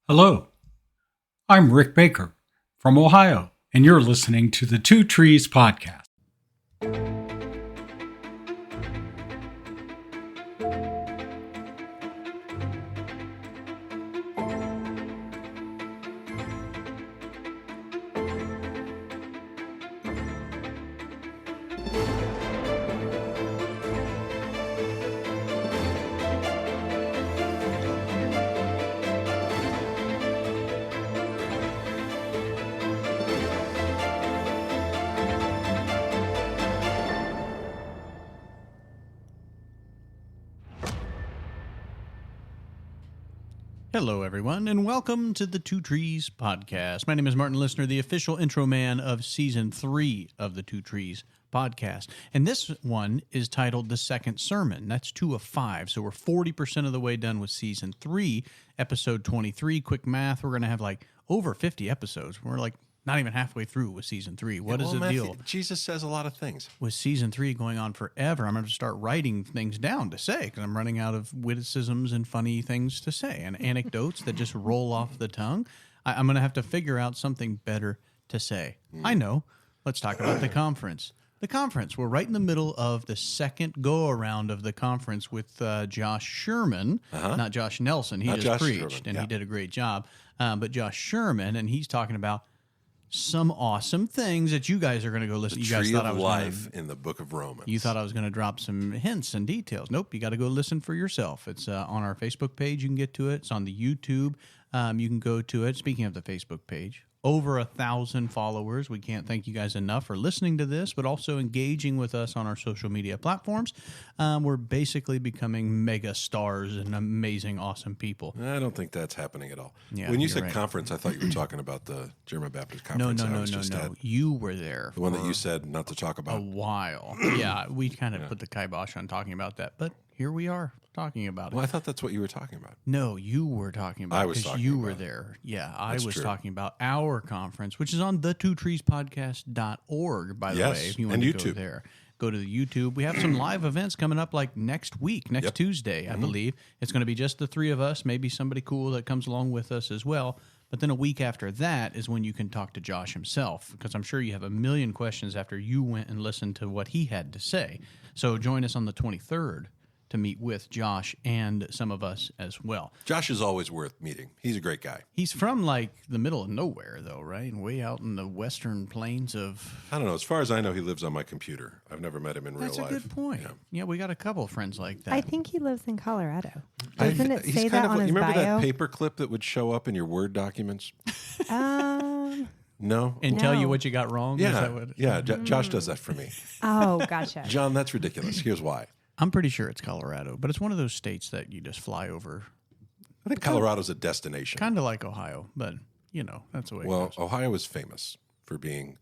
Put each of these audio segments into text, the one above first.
Hello, I'm Rick Baker from Ohio, and you're listening to the Two Trees Podcast. Hello, everyone, and welcome to the Two Trees Podcast. My name is Martin Listener, the official intro man of Season 3 of the Two Trees Podcast. And this one is titled The Second Sermon. That's 2 of 5, so we're 40% of the way done with Season 3, Episode 23. Quick math, we're going to have like over 50 episodes. We're like not even halfway through with Season 3. What is the deal? Jesus says a lot of things. With Season 3 going on forever, I'm going to start writing things down to say because I'm running out of witticisms and funny things to say and anecdotes that just roll off the tongue. I'm going to have to figure out something better to say. I know. Let's talk about the conference. The conference. We're right in the middle of the second go-around of the conference with Josh Sherman, not Josh Nelson. He just preached, and he did a great job. But Josh Sherman, and he's talking about some awesome things that you guys are going to go listen. The you guys tree thought of I was life in the book of Romans. You thought I was going to drop some hints and details. Nope, you got to go listen for yourself. It's on our Facebook page. You can get to it. It's on the YouTube. You can go to it. Speaking of the Facebook page, over 1,000 followers. We can't thank you guys enough for listening to this, but also engaging with us on our social media platforms. We're basically becoming mega stars and amazing, awesome people. I don't think that's happening at all. Yeah, when you said right. Conference, I thought you were talking about the German Baptist Conference. No. You were there. The one that you said not to talk about. A while. Yeah, we kind of put the kibosh on talking about that, but here we are talking about it. Well, I thought that's what you were talking about. No, you were talking about it. I was talking you about were it. there. Yeah, I That's was true. talking about our conference, which is on thetwotreespodcast.org, by the Yes, way, if you want and to YouTube. go there. Go to the YouTube. We have some live events coming up like next week, next Tuesday, I believe. It's going to be just the three of us, maybe somebody cool that comes along with us as well. But then a week after that is when you can talk to Josh himself, because I'm sure you have a million questions after you went and listened to what he had to say. So join us on the 23rd to meet with Josh and some of us as well. Josh is always worth meeting. He's a great guy. He's from like the middle of nowhere, though, right? Way out in the western plains of... I don't know. As far as I know, he lives on my computer. I've never met him in real That's life. a good point. Yeah, we got a couple of friends like that. I think he lives in Colorado. Doesn't it He's say kind that of on like, his you remember bio? that paper clip that would show up in your Word documents? No? and tell you No. what you got wrong? Is Yeah. that what- Yeah, Josh does that for me. Oh, gotcha. John, that's ridiculous. Here's why. I'm pretty sure it's Colorado, but it's one of those states that you just fly over. I think Colorado's a destination. Kind of like Ohio, but, you know, that's the way it Well, goes. Ohio is famous for being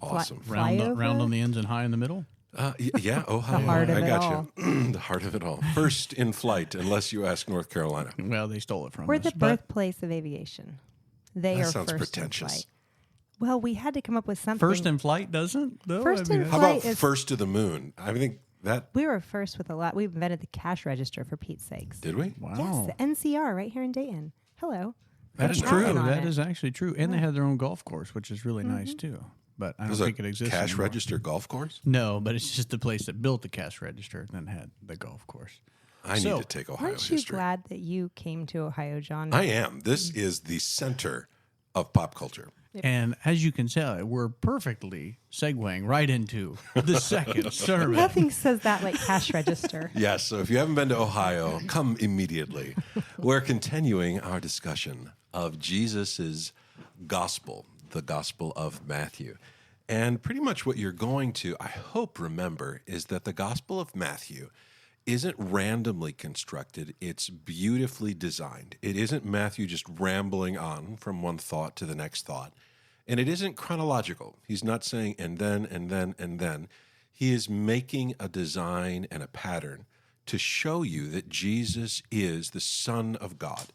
awesome. Round flyover? on the ends and high in the middle. Yeah, Ohio. heart of I it got all. you. The heart of it all. First in flight, unless you ask North Carolina. Well, they stole it from We're us. the but birthplace of aviation. They That are sounds first pretentious. in flight. Well, we had to come up with something. First in flight doesn't, though? First in How about flight is- first to the moon? I think that We were first with a lot. We invented the cash register, for Pete's sakes. did we? Wow. Yes, the NCR right here in Dayton. Hello. That is Put true. Chapman on That it. is actually true. And they had their own golf course, which is really nice, too. But I don't There's a think it exists cash anymore. register golf course. No, but it's just the place that built the cash register and then had the golf course. I So, need to take Ohio Aren't you history. glad that you came to Ohio, John? I am. This is the center of pop culture. And as you can tell, we're perfectly segueing right into the second sermon. Nothing says that like cash register. Yes, so if you haven't been to Ohio, come immediately. We're continuing our discussion of Jesus's gospel, the Gospel of Matthew. And pretty much what you're going to, I hope, remember is that the Gospel of Matthew isn't randomly constructed. It's beautifully designed. It isn't Matthew just rambling on from one thought to the next thought. And it isn't chronological. He's not saying and then, and then, and then. He is making a design and a pattern to show you that Jesus is the Son of God,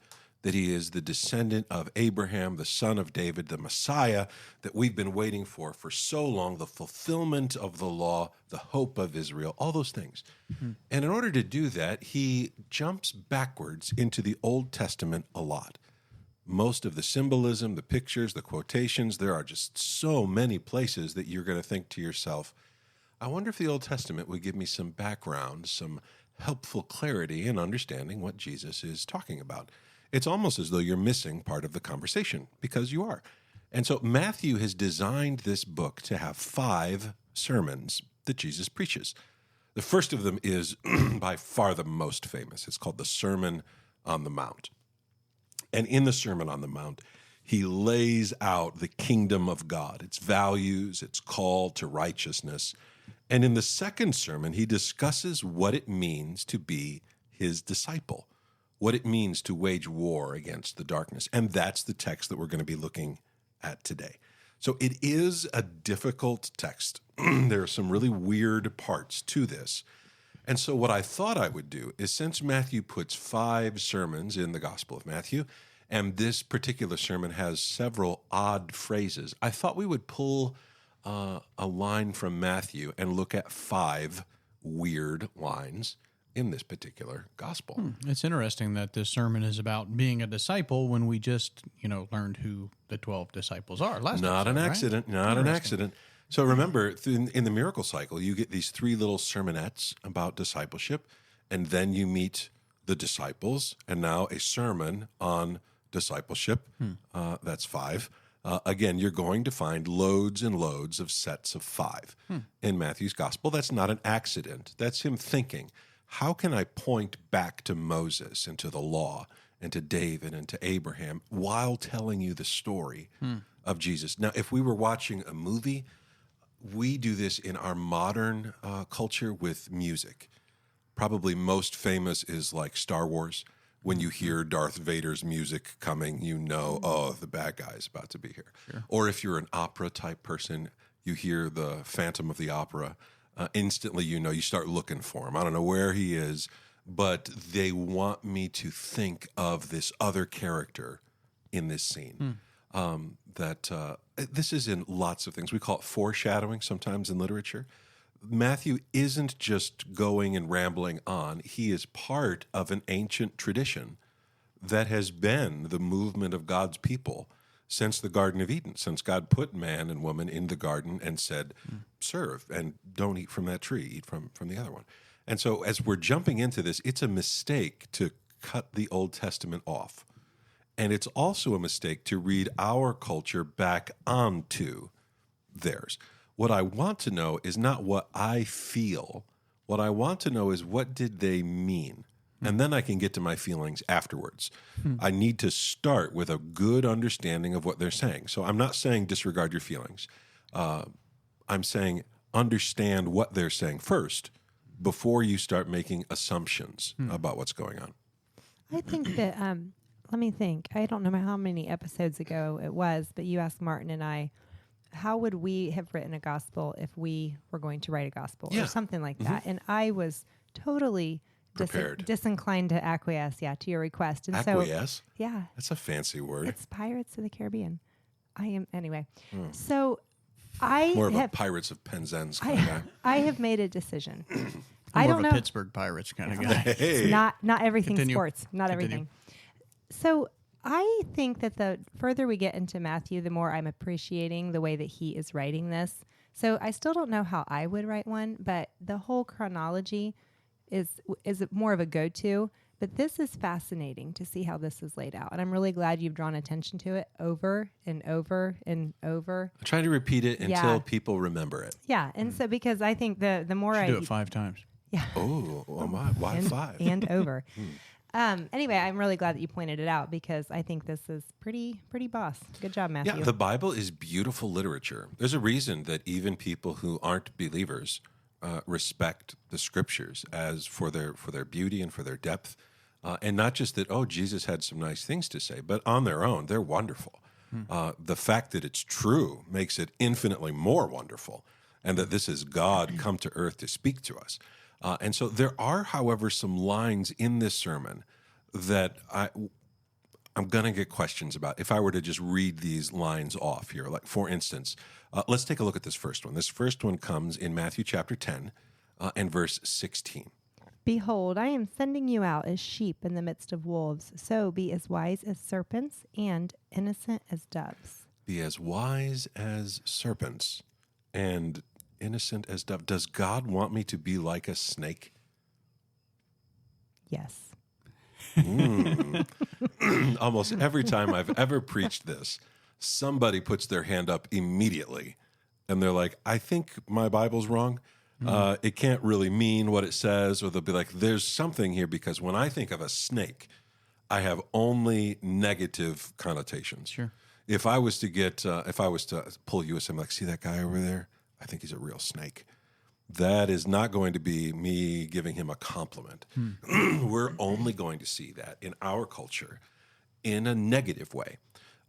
that he is the descendant of Abraham, the son of David, the Messiah that we've been waiting for so long, the fulfillment of the law, the hope of Israel, all those things. And in order to do that, he jumps backwards into the Old Testament a lot. most of the symbolism, the pictures, the quotations. There are just so many places that you're going to think to yourself, I wonder if the Old Testament would give me some background, some helpful clarity in understanding what Jesus is talking about. It's almost as though you're missing part of the conversation, because you are. And so Matthew has designed this book to have 5 sermons that Jesus preaches. The first of them is by far the most famous. It's called the Sermon on the Mount. And in the Sermon on the Mount, he lays out the kingdom of God, its values, its call to righteousness. And in the second sermon, he discusses what it means to be his disciple, what it means to wage war against the darkness. And that's the text that we're going to be looking at today. So it is a difficult text. There are some really weird parts to this. And so what I thought I would do is, since Matthew puts 5 sermons in the Gospel of Matthew, and this particular sermon has several odd phrases, I thought we would pull a line from Matthew and look at 5 weird lines in this particular gospel. It's interesting that this sermon is about being a disciple when we just, learned who the 12 disciples are last Not an episode, accident, right? not an accident. So remember, in the miracle cycle, you get these 3 little sermonettes about discipleship, and then you meet the disciples, and now a sermon on discipleship. That's 5. Again, you're going to find loads and loads of sets of 5 in Matthew's gospel. That's not an accident. That's him thinking, how can I point back to Moses and to the law and to David and to Abraham while telling you the story of Jesus? Now, if we were watching a movie, we do this in our modern culture with music. Probably most famous is like Star Wars. When you hear Darth Vader's music coming, you know, oh, the bad guy's about to be here. Sure. Or if you're an opera type person, you hear the Phantom of the Opera, instantly you know, you start looking for him. I don't know where he is, but they want me to think of this other character in this scene. This is in lots of things. We call it foreshadowing sometimes in literature. Matthew isn't just going and rambling on. He is part of an ancient tradition that has been the movement of God's people since the Garden of Eden, since God put man and woman in the garden and said, serve and don't eat from that tree, eat from the other one. And so as we're jumping into this, it's a mistake to cut the Old Testament off. And it's also a mistake to read our culture back onto theirs. What I want to know is not what I feel. What I want to know is, what did they mean? And then I can get to my feelings afterwards. I need to start with a good understanding of what they're saying. So I'm not saying disregard your feelings. I'm saying understand what they're saying first before you start making assumptions about what's going on. I think that, let me think. I don't know how many episodes ago it was, but you asked Martin and I, how would we have written a gospel if we were going to write a gospel or something like that? And I was totally disinclined to acquiesce, to your request. And Acquiesce? So, yeah. That's a fancy word. It's Pirates of the Caribbean. I am, anyway. So I More of have, a Pirates of Penzance kind of guy. I have made a decision. I'm I more don't of know. a Pittsburgh Pirates kind of guy. Hey. Not everything Continue. sports. Not Continue. everything. So I think that the further we get into Matthew, the more I'm appreciating the way that he is writing this. So I still don't know how I would write one, but the whole chronology is more of a go-to. But this is fascinating to see how this is laid out. And I'm really glad you've drawn attention to it over and over and over. I'm trying to repeat it until people remember it. Yeah. And so because I think the more I do it 5 times. Yeah. Oh, my. Why and, 5? And over. Anyway, I'm really glad that you pointed it out because I think this is pretty boss. Good job, Matthew. Yeah, the Bible is beautiful literature. There's a reason that even people who aren't believers respect the Scriptures as for their beauty and for their depth, and not just that. Oh, Jesus had some nice things to say, but on their own, they're wonderful. The fact that it's true makes it infinitely more wonderful, and that this is God come to earth to speak to us. And so there are, however, some lines in this sermon that I'm going to get questions about if I were to just read these lines off here. Like, for instance, let's take a look at this first one. This first one comes in Matthew chapter 10 and verse 16. Behold, I am sending you out as sheep in the midst of wolves. So be as wise as serpents and innocent as doves. Be as wise as serpents and innocent as dove. Does God want me to be like a snake? Yes. Almost every time I've ever preached this, somebody puts their hand up immediately and they're like, I think my Bible's wrong. It can't really mean what it says. Or they'll be like, there's something here, because when I think of a snake, I have only negative connotations. Sure. If I was to pull you aside, like, see that guy over there? I think he's a real snake. That is not going to be me giving him a compliment. We're only going to see that in our culture in a negative way.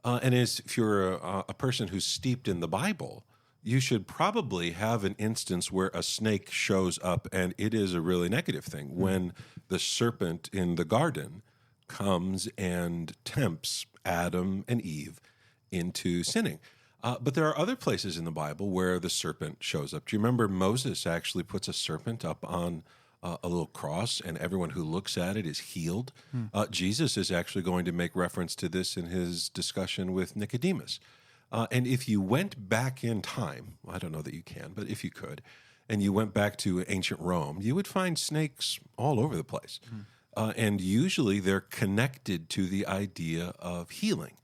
And if you're a person who's steeped in the Bible, you should probably have an instance where a snake shows up and it is a really negative thing. When the serpent in the garden comes and tempts Adam and Eve into sinning. But there are other places in the Bible where the serpent shows up. Do you remember Moses actually puts a serpent up on a little cross, and everyone who looks at it is healed? Jesus is actually going to make reference to this in his discussion with Nicodemus. And if you went back in time, I don't know that you can, but if you could, and you went back to ancient Rome, you would find snakes all over the place. And usually they're connected to the idea of healing.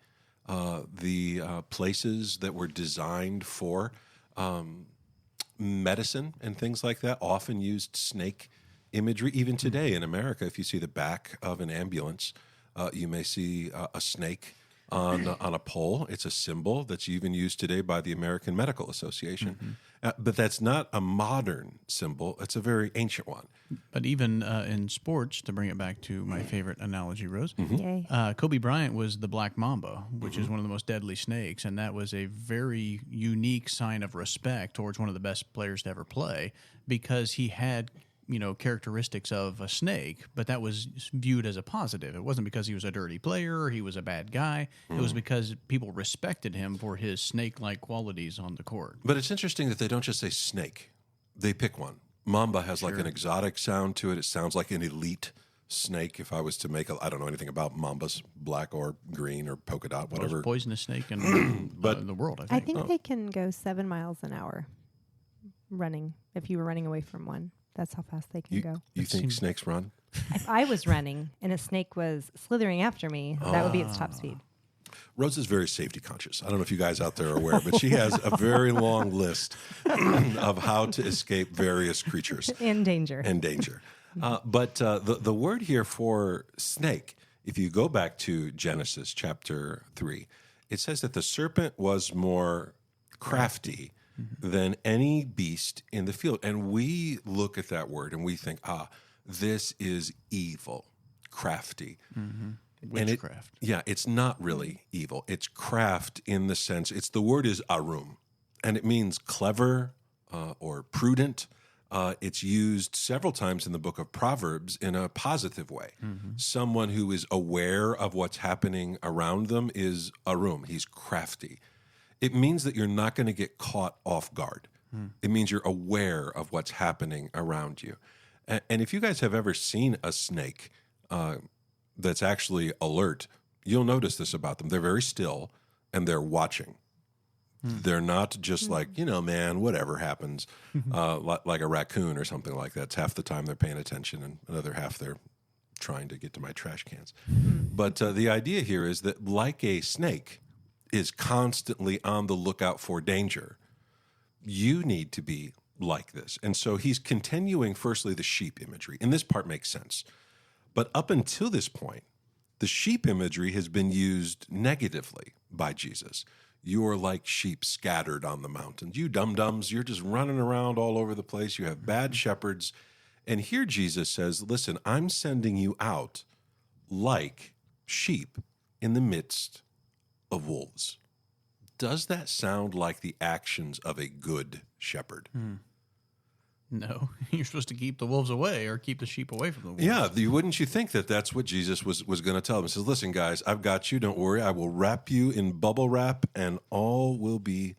The places that were designed for medicine and things like that often used snake imagery. Even today in America, if you see the back of an ambulance, you may see a snake on a pole. It's a symbol that's even used today by the American Medical Association. But that's not a modern symbol. It's a very ancient one. But even in sports, to bring it back to my favorite analogy, Rose, Yay. Kobe Bryant was the black mamba, which is one of the most deadly snakes, and that was a very unique sign of respect towards one of the best players to ever play, because he had characteristics of a snake, but that was viewed as a positive. It wasn't because he was a dirty player or he was a bad guy. It was because people respected him for his snake-like qualities on the court. But it's interesting that they don't just say snake. They pick one. Mamba has like an exotic sound to it. It sounds like an elite snake. If I was to make I don't know anything about mambas, black or green or polka dot, whatever. Most poisonous snake in the world, I I think. think they can go 7 miles an hour running if you were running away from one. That's how fast they can go. You think snakes run? If I was running and a snake was slithering after me, that would be its top speed. Rose is very safety conscious. I don't know if you guys out there are aware, but she has a very long list of how to escape various creatures. In danger. But the word here for snake, if you go back to Genesis chapter 3, it says that the serpent was more crafty than any beast in the field. And we look at that word and we think, this is evil, crafty. Witchcraft. It's not really evil. It's craft in the sense, the word is arum, and it means clever or prudent. It's used several times in the book of Proverbs in a positive way. Someone who is aware of what's happening around them is arum. He's crafty. It means that you're not going to get caught off guard. It means you're aware of what's happening around you. And if you guys have ever seen a snake that's actually alert, you'll notice this about them. They're very still and they're watching. They're not just like, man, whatever happens, like a raccoon or something like that. It's half the time they're paying attention and another half they're trying to get to my trash cans. But the idea here is that, like a snake is constantly on the lookout for danger, you need to be like this. And so he's continuing, firstly, the sheep imagery. And this part makes sense. But up until this point, the sheep imagery has been used negatively by Jesus. You're like sheep scattered on the mountains. You dum-dums, you're just running around all over the place. You have bad shepherds. And here Jesus says, listen, I'm sending you out like sheep in the midst of wolves. Does that sound like the actions of a good shepherd? No, you're supposed to keep the wolves away or keep the sheep away from the wolves. Yeah, wouldn't you think that that's what Jesus was going to tell them? He says, listen, guys, I've got you. Don't worry. I will wrap you in bubble wrap and all will be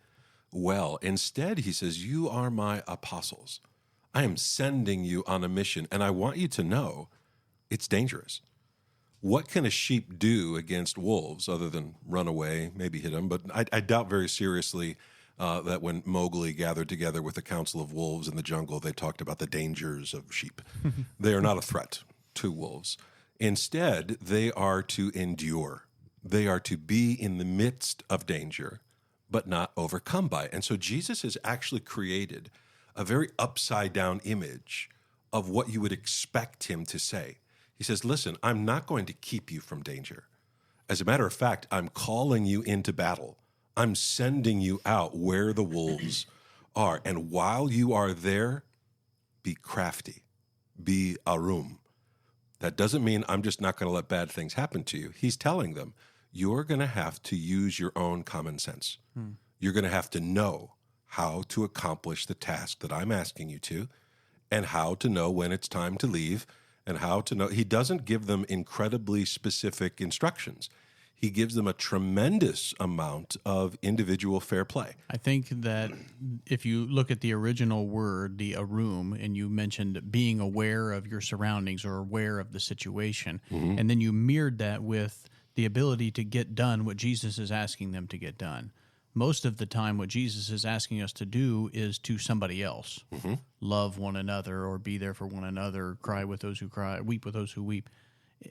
well. Instead, he says, you are my apostles. I am sending you on a mission, and I want you to know it's dangerous. What can a sheep do against wolves other than run away, maybe hit them? But I doubt very seriously that when Mowgli gathered together with the Council of Wolves in the jungle, they talked about the dangers of sheep. They are not a threat to wolves. Instead, they are to endure. They are to be in the midst of danger, but not overcome by it. And so Jesus has actually created a very upside-down image of what you would expect him to say. He says, listen, I'm not going to keep you from danger. As a matter of fact, I'm calling you into battle. I'm sending you out where the wolves are. And while you are there, be crafty, be arum. That doesn't mean I'm just not going to let bad things happen to you. He's telling them, you're going to have to use your own common sense. You're going to have to know how to accomplish the task that I'm asking you to, and how to know when it's time to leave, and how to know. He doesn't give them incredibly specific instructions. He gives them a tremendous amount of individual fair play. I think that if you look at the original word, the arum, and you mentioned being aware of your surroundings or aware of the situation, and then you mirrored that with the ability to get done what Jesus is asking them to get done. Most of the time, what Jesus is asking us to do is to somebody else. Love one another, or be there for one another, cry with those who cry, weep with those who weep.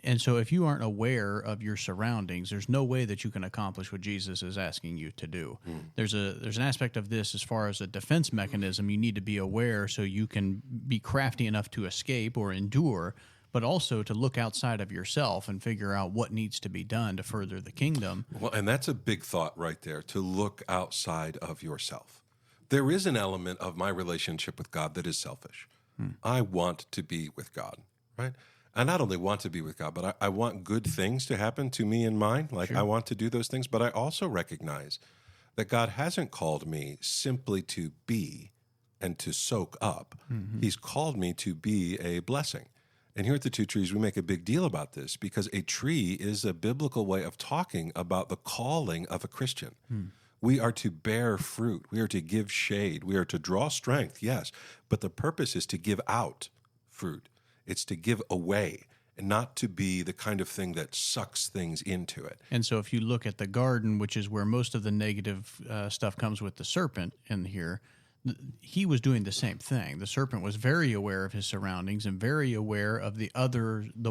And so if you aren't aware of your surroundings, there's no way that you can accomplish what Jesus is asking you to do. There's an aspect of this as far as a defense mechanism. You need to be aware so you can be crafty enough to escape or endure, but also to look outside of yourself and figure out what needs to be done to further the kingdom. Well, and that's a big thought right there, to look outside of yourself. There is an element of my relationship with God that is selfish. I want to be with God, right? I not only want to be with God, but I want good things to happen to me and mine. Like, I want to do those things, but I also recognize that God hasn't called me simply to be and to soak up. He's called me to be a blessing. And here at the Two Trees, we make a big deal about this because a tree is a biblical way of talking about the calling of a Christian. We are to bear fruit. We are to give shade. We are to draw strength, yes, but the purpose is to give out fruit. It's to give away and not to be the kind of thing that sucks things into it. And so if you look at the garden, which is where most of the negative stuff comes with the serpent in here, he was doing the same thing. The serpent was very aware of his surroundings and very aware of the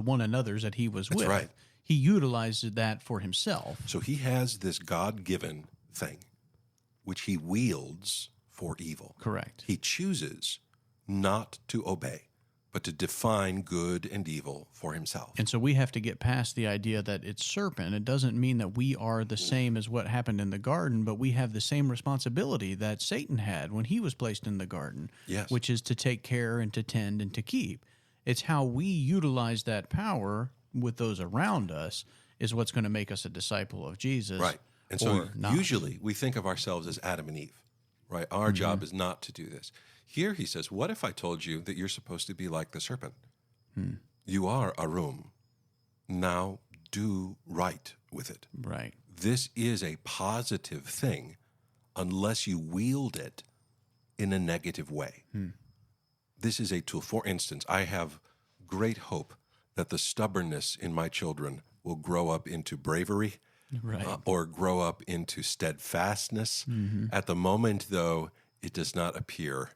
one another's that he was with. Right. He utilized that for himself. So he has this God-given thing, which he wields for evil. Correct. He chooses not to obey, but to define good and evil for himself. And so we have to get past the idea that it's serpent. It doesn't mean that we are the same as what happened in the garden, but we have the same responsibility that Satan had when he was placed in the garden, Yes. which is to take care and to tend and to keep. It's how we utilize that power with those around us is what's going to make us a disciple of Jesus. Right. And so or not. usually we think of ourselves as Adam and Eve, right? Our job is not to do this. Here he says, what if I told you that you're supposed to be like the serpent? You are arum. Now do right with it. Right. This is a positive thing unless you wield it in a negative way. This is a tool. For instance, I have great hope that the stubbornness in my children will grow up into bravery, Right. or grow up into steadfastness. At the moment, though, it does not appear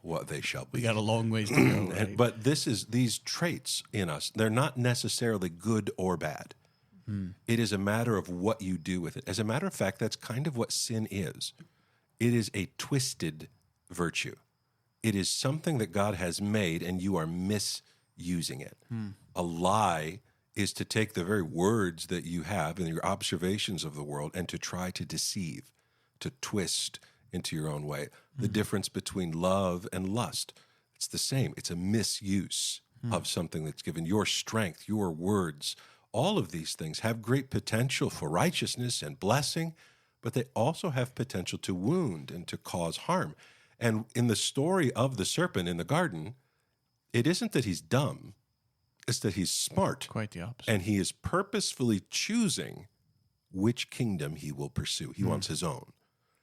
what they shall be. We got a long ways to go. Right? But these traits in us, they're not necessarily good or bad. It is a matter of what you do with it. As a matter of fact, that's kind of what sin is. It is a twisted virtue. It is something that God has made and you are misusing it. A lie is to take the very words that you have and your observations of the world and to try to deceive, to twist into your own way. The difference between love and lust, it's the same. It's a misuse of something that's given. Your strength, your words, all of these things have great potential for righteousness and blessing, but they also have potential to wound and to cause harm. And in the story of the serpent in the garden, it isn't that he's dumb, it's that he's smart. Quite the opposite. And he is purposefully choosing which kingdom he will pursue. He wants his own.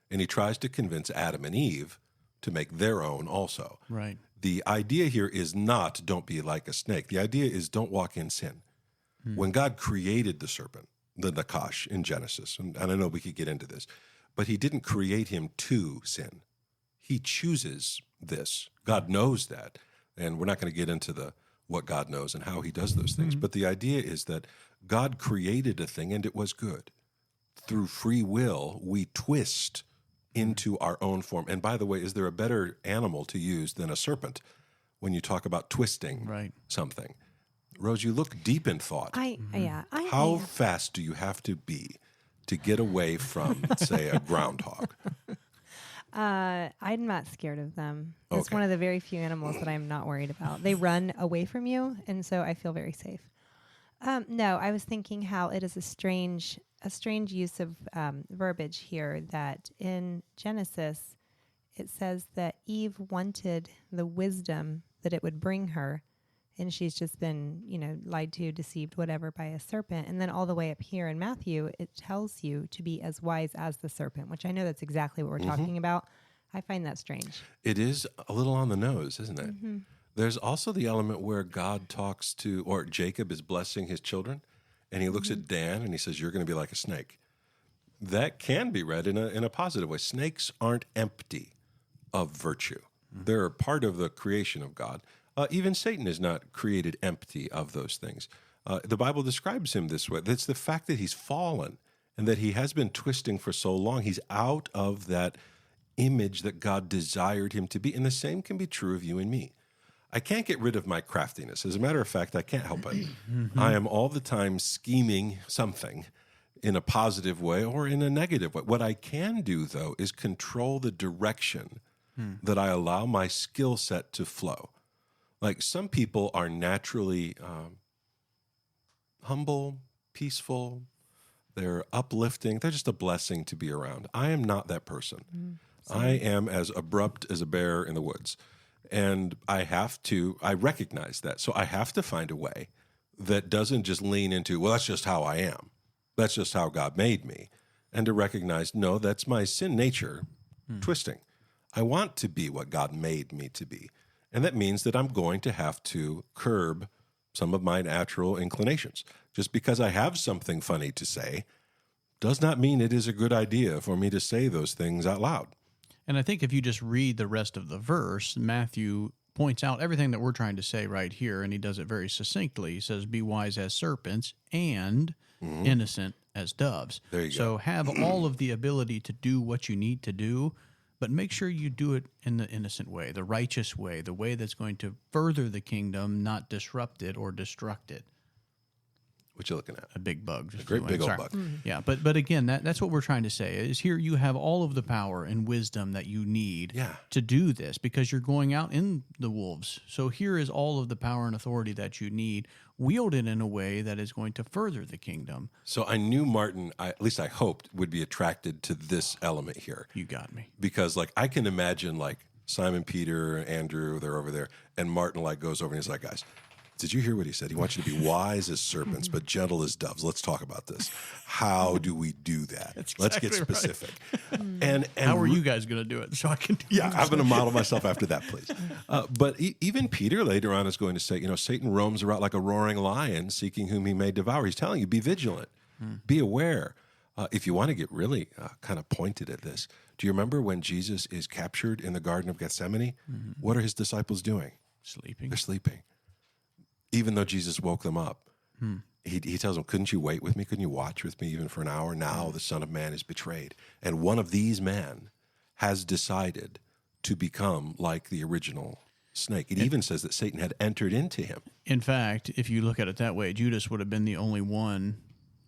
And he tries to convince Adam and Eve to make their own also. Right. The idea here is not don't be like a snake. The idea is don't walk in sin. When God created the serpent, the Nakash in Genesis, and I know we could get into this, but he didn't create him to sin. He chooses this. God knows that. And we're not going to get into what God knows and how he does those things. But the idea is that God created a thing and it was good. Through free will, we twist into our own form. And by the way, is there a better animal to use than a serpent when you talk about twisting something? Rose, you look deep in thought. How fast do you have to be to get away from, say, a groundhog? I'm not scared of them. It's Okay. one of the very few animals that I'm not worried about. They run away from you, and so I feel very safe. No, I was thinking how it is a strange use of verbiage here, that in Genesis it says that Eve wanted the wisdom that it would bring her, and she's just been, lied to, deceived, whatever, by a serpent. And then all the way up here in Matthew, it tells you to be as wise as the serpent, which I know that's exactly what we're talking about. I find that strange. It is a little on the nose, isn't it? There's also the element where God talks to, or Jacob is blessing his children, and he looks at Dan and he says, "You're going to be like a snake." That can be read in a positive way. Snakes aren't empty of virtue. They're part of the creation of God. Even Satan is not created empty of those things. The Bible describes him this way. It's the fact that he's fallen and that he has been twisting for so long. He's out of that image that God desired him to be. And the same can be true of you and me. I can't get rid of my craftiness. As a matter of fact, I can't help it. I am all the time scheming something in a positive way or in a negative way. What I can do, though, is control the direction that I allow my skill set to flow. Like some people are naturally humble, peaceful, they're uplifting, they're just a blessing to be around. I am not that person. I am as abrupt as a bear in the woods. And I recognize that. So I have to find a way that doesn't just lean into, well, that's just how I am. That's just how God made me. And to recognize, no, that's my sin nature twisting. I want to be what God made me to be. And that means that I'm going to have to curb some of my natural inclinations. Just because I have something funny to say does not mean it is a good idea for me to say those things out loud. And I think if you just read the rest of the verse, Matthew points out everything that we're trying to say right here, and he does it very succinctly. He says, "Be wise as serpents and innocent as doves." There you So go. have all of the ability to do what you need to do, but make sure you do it in the innocent way, the righteous way, the way that's going to further the kingdom, not disrupt it or destruct it. What you looking at? A big bug. Just A great flew big in. old Sorry. bug. Yeah, but again, that's what we're trying to say is here you have all of the power and wisdom that you need to do this because you're going out in the wolves. So here is all of the power and authority that you need, wielded in a way that is going to further the kingdom. So I knew Martin, at least I hoped, would be attracted to this element here. You got me. Because I can imagine Simon Peter and Andrew, they're over there, and Martin goes over and he's like, "Guys, did you hear what he said? He wants you to be wise as serpents, but gentle as doves. Let's talk about this. How do we do that? Let's get exactly specific." And How are you guys going to do it? So I can do Yeah, I'm going to model myself after that, please. But even Peter later on is going to say, Satan roams around like a roaring lion, seeking whom he may devour. He's telling you, be vigilant, be aware. If you want to get really kind of pointed at this, do you remember when Jesus is captured in the Garden of Gethsemane? What are his disciples doing? Sleeping. They're sleeping. Even though Jesus woke them up, he tells them, "Couldn't you wait with me? Couldn't you watch with me even for an hour? Now the Son of Man is betrayed." And one of these men has decided to become like the original snake. It even says that Satan had entered into him. In fact, if you look at it that way, Judas would have been the only one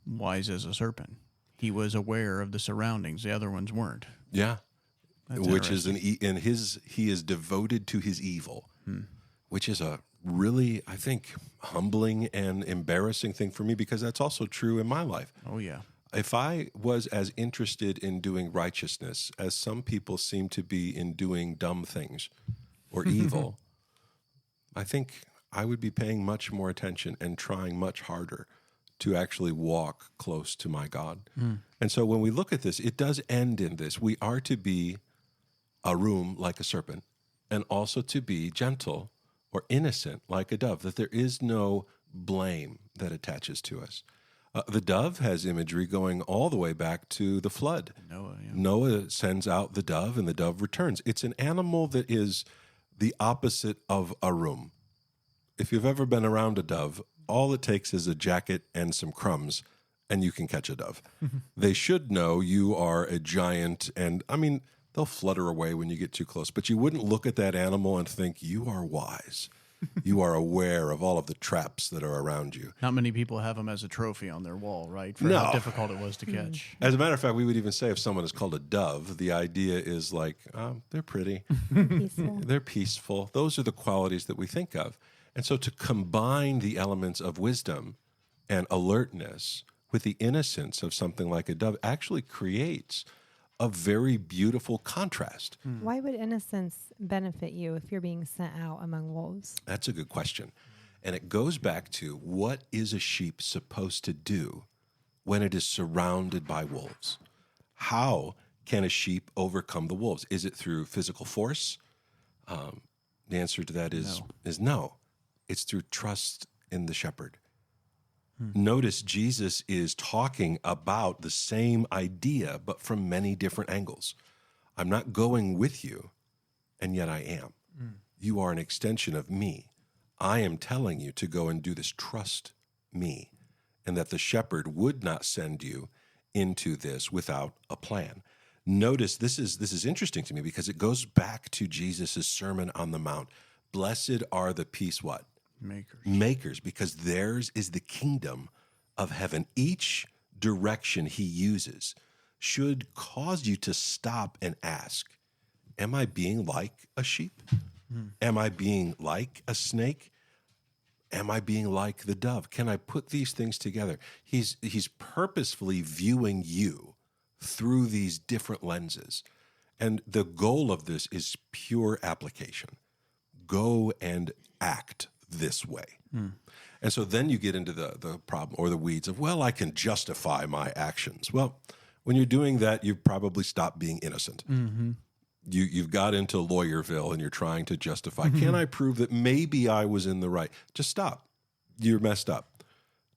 wise as a serpent. He was aware of the surroundings. The other ones weren't. Yeah. That's Which is he is devoted to his evil, which is a really, I think, humbling and embarrassing thing for me because that's also true in my life. Oh, yeah. If I was as interested in doing righteousness as some people seem to be in doing dumb things or evil, I think I would be paying much more attention and trying much harder to actually walk close to my God. And so when we look at this, it does end in this. We are to be arum, like a serpent, and also to be gentle or innocent like a dove, that there is no blame that attaches to us. The dove has imagery going all the way back to the flood. Noah, yeah. Noah sends out the dove, and the dove returns. It's an animal that is the opposite of arum. If you've ever been around a dove, all it takes is a jacket and some crumbs, and you can catch a dove. They should know you are a giant, and I mean, they'll flutter away when you get too close, but you wouldn't look at that animal and think, you are wise. You are aware of all of the traps that are around you. Not many people have them as a trophy on their wall, right? For No. how difficult it was to catch. As a matter of fact, we would even say if someone is called a dove, the idea is like, they're pretty, Peaceful. they're peaceful. Those are the qualities that we think of. And so to combine the elements of wisdom and alertness with the innocence of something like a dove actually creates a very beautiful contrast. Why would innocence benefit you if you're being sent out among wolves? That's a good question. And it goes back to, what is a sheep supposed to do when it is surrounded by wolves? How can a sheep overcome the wolves? Is it through physical force? The answer to that is no. It's through trust in the shepherd. Notice Jesus is talking about the same idea, but from many different angles. I'm not going with you, and yet I am. You are an extension of me. I am telling you to go and do this. Trust me, and that the shepherd would not send you into this without a plan. Notice this is interesting to me because it goes back to Jesus' Sermon on the Mount. Blessed are the peace what? Makers, because theirs is the kingdom of heaven. Each direction he uses should cause you to stop and ask, am I being like a sheep? Am I being like a snake? Am I being like the dove? Can I put these things together? He's purposefully viewing you through these different lenses. And the goal of this is pure application. Go and act this way. And so then you get into the problem or the weeds of, well, I can justify my actions. Well, when you're doing that, you've probably stopped being innocent. You've got into Lawyerville and you're trying to justify, can I prove that maybe I was in the right? Just stop. You're messed up.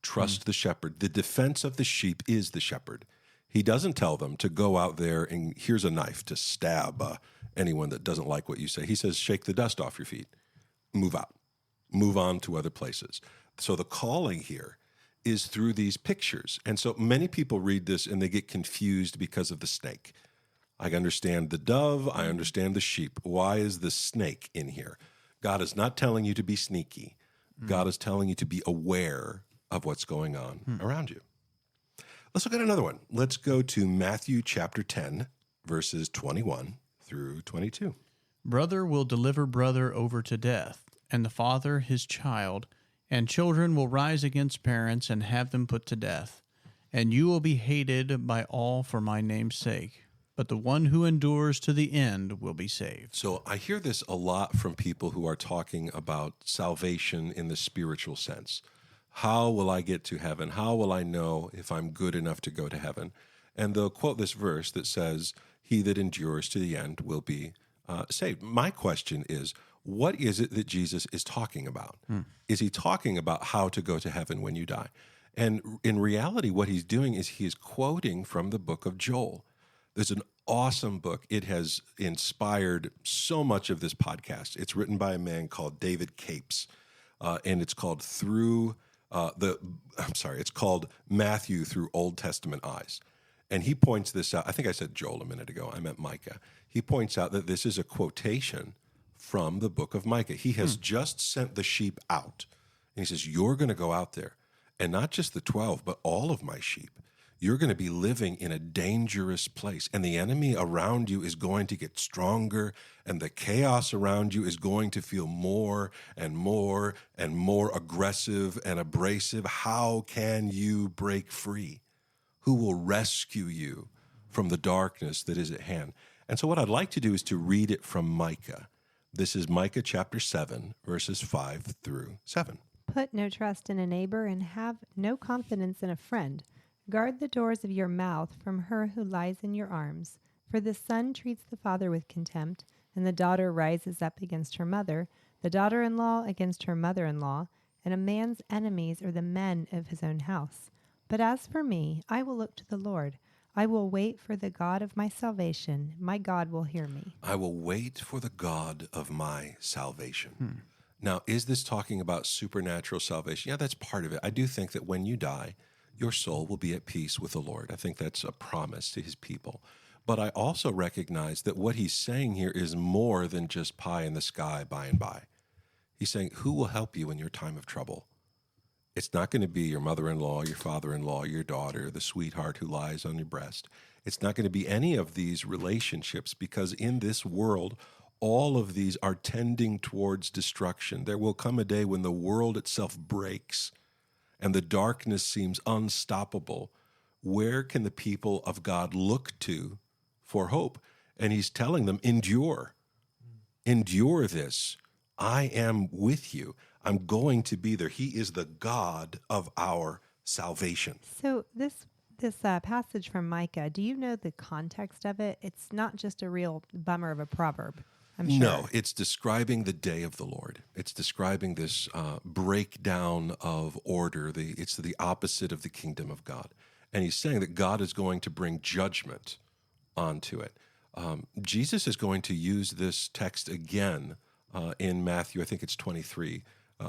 Trust the shepherd. The defense of the sheep is the shepherd. He doesn't tell them to go out there and here's a knife to stab anyone that doesn't like what you say. He says, shake the dust off your feet. Move out. Move on to other places. So the calling here is through these pictures. And so many people read this and they get confused because of the snake. I understand the dove. I understand the sheep. Why is the snake in here? God is not telling you to be sneaky. God is telling you to be aware of what's going on around you. Let's look at another one. Let's go to Matthew chapter 10, verses 21 through 22. Brother will deliver brother over to death, and the father his child, and children will rise against parents and have them put to death. And you will be hated by all for my name's sake, but the one who endures to the end will be saved. So I hear this a lot from people who are talking about salvation in the spiritual sense. How will I get to heaven? How will I know if I'm good enough to go to heaven? And they'll quote this verse that says, he that endures to the end will be saved. My question is, what is it that Jesus is talking about? Is he talking about how to go to heaven when you die? And in reality, what he's doing is he is quoting from the book of Joel. There's an awesome book. It has inspired so much of this podcast. It's written by a man called David Capes, and it's called it's called Matthew Through Old Testament Eyes. And he points this out. I think I said Joel a minute ago. I meant Micah. He points out that this is a quotation from the book of Micah. He has just sent the sheep out. And he says, you're going to go out there. And not just the 12, but all of my sheep. You're going to be living in a dangerous place. And the enemy around you is going to get stronger. And the chaos around you is going to feel more and more and more aggressive and abrasive. How can you break free? Who will rescue you from the darkness that is at hand? And so what I'd like to do is to read it from Micah. This is Micah chapter 7, verses 5 through 7. Put no trust in a neighbor and have no confidence in a friend. Guard the doors of your mouth from her who lies in your arms. For the son treats the father with contempt, and the daughter rises up against her mother, the daughter-in-law against her mother-in-law, and a man's enemies are the men of his own house. But as for me, I will look to the Lord. I will wait for the God of my salvation. My God will hear me. I will wait for the God of my salvation. Now, is this talking about supernatural salvation? Yeah, that's part of it. I do think that when you die, your soul will be at peace with the Lord. I think that's a promise to his people. But I also recognize that what he's saying here is more than just pie in the sky by and by. He's saying, who will help you in your time of trouble? It's not going to be your mother-in-law, your father-in-law, your daughter, the sweetheart who lies on your breast. It's not going to be any of these relationships, because in this world, all of these are tending towards destruction. There will come a day when the world itself breaks and the darkness seems unstoppable. Where can the people of God look to for hope? And he's telling them, endure. Endure this. I am with you. I'm going to be there. He is the God of our salvation. So this passage from Micah, do you know the context of it? It's not just a real bummer of a proverb, I'm sure. No, it's describing the day of the Lord. It's describing this breakdown of order. It's the opposite of the kingdom of God. And he's saying that God is going to bring judgment onto it. Jesus is going to use this text again in Matthew, I think it's 23,